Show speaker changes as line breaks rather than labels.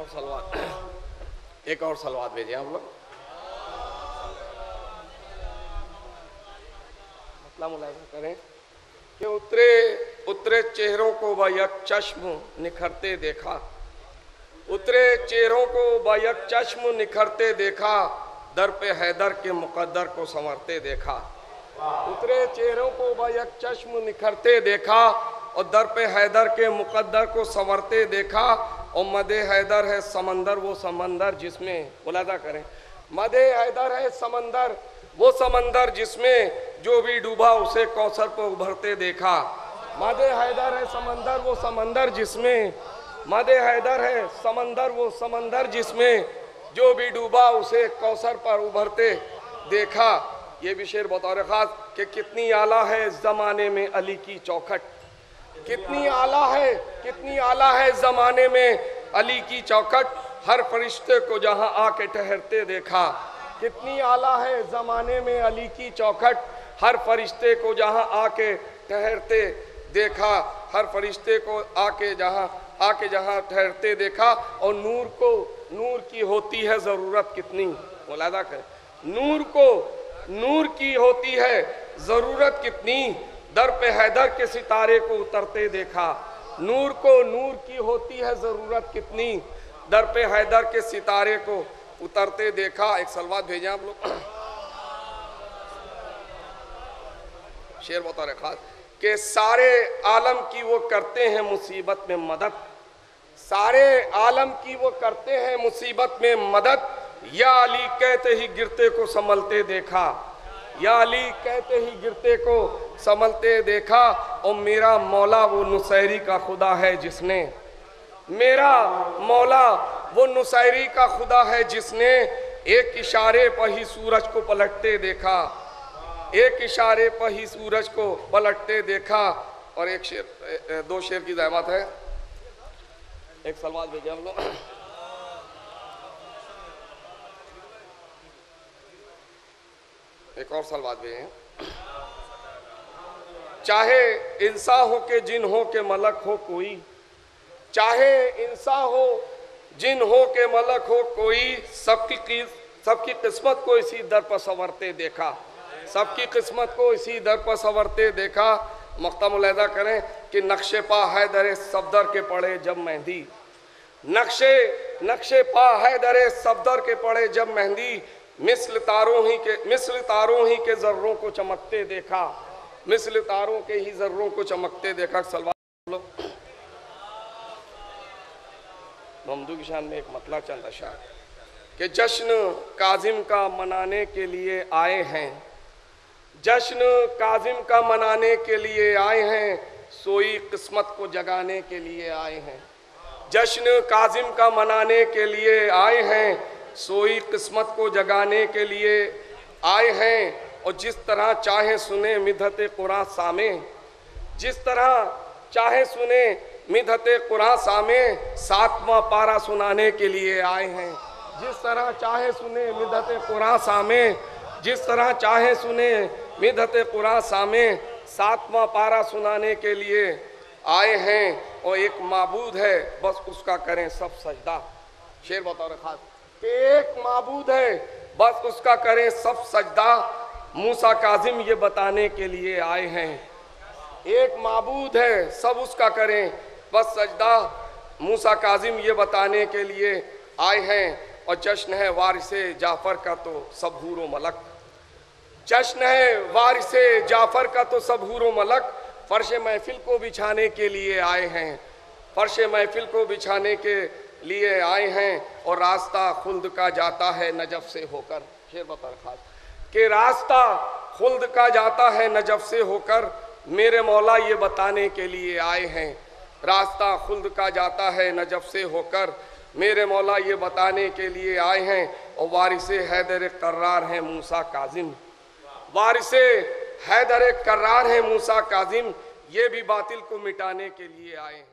और सलवात, एक और सलवात भेजिए आप लोग। मतलब मुलाज़ा करें कि उतरे उतरे चेहरों को बायक चश्म निखरते देखा, उतरे चेहरों को बायक चश्म निखरते देखा, दर पे हैदर के मुकद्दर को संवरते देखा। उतरे चेहरों को बायक चश्म निखरते देखा और दर पे हैदर के मुकद्दर को संवरते देखा। और मदे हैदर है समंदर वो समंदर जिसमें, मुलाज़ा करें, मदे हैदर है समंदर वो समंदर जिसमें जो भी डूबा उसे कौसर पर उभरते देखा। मदे हैदर है समंदर वो समंदर जिसमें, मदे हैदर है समंदर वो समंदर जिसमें जो भी डूबा उसे कौसर पर उभरते देखा। ये भी शेर बतौर खास कि कितनी आला है ज़माने में अली की चौखट, कितनी आला है, कितनी आला है ज़माने में अली की चौखट, हर फरिश्ते को जहां आके ठहरते देखा। कितनी आला है ज़माने में अली की चौखट, हर फरिश्ते को जहां आके ठहरते देखा, हर फरिश्ते को आके जहां ठहरते देखा। और नूर को, नूर की होती है ज़रूरत कितनी, मुलाज़ा करें, नूर को नूर की होती है ज़रूरत कितनी, दर पे हैदर के सितारे को उतरते देखा। नूर को नूर की होती है ज़रूरत कितनी, दर पे हैदर के सितारे को उतरते देखा। एक सलवात भेजें आप लोग। शेर बता रहे खास कि सारे आलम की वो करते हैं मुसीबत में मदद, सारे आलम की वो करते हैं मुसीबत में मदद, या अली कहते ही गिरते को संभलते देखा, या अली कहते ही गिरते को संभलते देखा। और मेरा मौला वो नुसैरी का खुदा है जिसने, मेरा मौला वो नुसैरी का खुदा है जिसने एक इशारे पर ही सूरज को पलटते देखा, एक इशारे पर ही सूरज को पलटते देखा। और एक शेर, दो शेर की ज़हमत है, एक सलवात भेजे हम लोग। एक और सलवात भेजे। चाहे इंसान हो के जिन हो के मलक हो कोई, चाहे इंसान हो जिन हो के मलक हो कोई, सबकी किस्मत को इसी दर पर संवरते देखा, सबकी किस्मत को इसी दर पर संवरते देखा। मक्ता मुलाहिज़ा करें कि नक्शे पा हैदर सफदर के पड़े जब मेहंदी, नक्शे पा हैदर सफदर के पड़े जब मेहंदी, मिस्ल तारों ही के जर्रों को चमकते देखा, मिस्ल तारों के ही जर्रों को चमकते देखा। सलवात लो। ममदू की शान में एक मतलब चंद अशार कि जश्न काजिम का मनाने के लिए आए हैं, जश्न काजिम का मनाने के लिए आए हैं, सोई किस्मत को जगाने के लिए आए हैं, जश्न काजिम का मनाने के लिए आए हैं, सोई किस्मत को जगाने के लिए आए हैं। और जिस तरह चाहे सुने मिधते कुरान सामे, जिस तरह चाहे सुने मिधते कुरान सामे, सातवां पारा सुनाने के लिए आए हैं, जिस तरह चाहे सुने मिधते कुरान सामे, जिस तरह चाहे सुने मिधते कुरान सामे, सातवां पारा सुनाने के लिए आए हैं। और एक माबूद है बस उसका करें सब सजदा। शेर बताओ खास कि एक माबूद है बस उसका करें सब सजदा, मूसा काजिम ये बताने के लिए आए हैं। एक माबूद है सब उसका करें बस सजदा, मूसा काजिम ये बताने के लिए आए हैं। और जश्न है वारिसे जाफर का तो सब हूरो मलक, जश्न है वारिसे जाफर का तो सब हूरो मलक, फर्श महफिल को बिछाने के लिए आए हैं, फर्श महफिल को बिछाने के लिए आए हैं। और रास्ता खुल्द का जाता है नजफ से होकर, शेर बता खास कि रास्ता खुल्द का जाता है नजफ से होकर, मेरे मौला ये बताने के लिए आए हैं। रास्ता खुल्द का जाता है नजफ से होकर, मेरे मौला ये बताने के लिए आए हैं। और वारिसे हैदर कर्रार हैं मूसा काजिम, वारिसे हैदर कर्रार हैं मूसा काजिम, ये भी बातिल को मिटाने के लिए आए हैं।